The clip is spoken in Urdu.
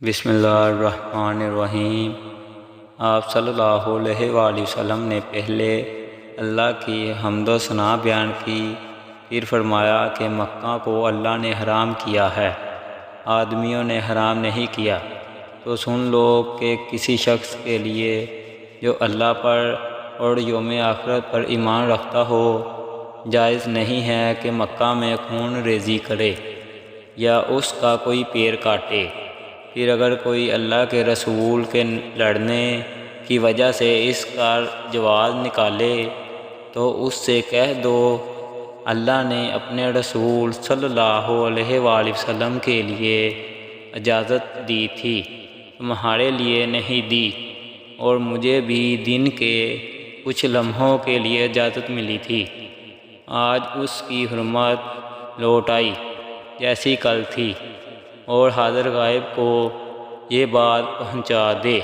بسم اللہ الرحمن الرحیم۔ آپ صلی اللہ علیہ وآلہ وسلم نے پہلے اللہ کی حمد و ثنا بیان کی، پھر فرمایا کہ مکہ کو اللہ نے حرام کیا ہے، آدمیوں نے حرام نہیں کیا۔ تو سن لو کہ کسی شخص کے لیے جو اللہ پر اور یوم آخرت پر ایمان رکھتا ہو، جائز نہیں ہے کہ مکہ میں خون ریزی کرے یا اس کا کوئی پیر کاٹے۔ پھر اگر کوئی اللہ کے رسول کے لڑنے کی وجہ سے اس کا جواز نکالے تو اس سے کہہ دو اللہ نے اپنے رسول صلی اللہ علیہ وآلہ وسلم کے لیے اجازت دی تھی، تمہارے لیے نہیں دی، اور مجھے بھی دن کے کچھ لمحوں کے لیے اجازت ملی تھی۔ آج اس کی حرمت لوٹ آئی جیسی کل تھی، اور حاضر غائب کو یہ بات پہنچا دے۔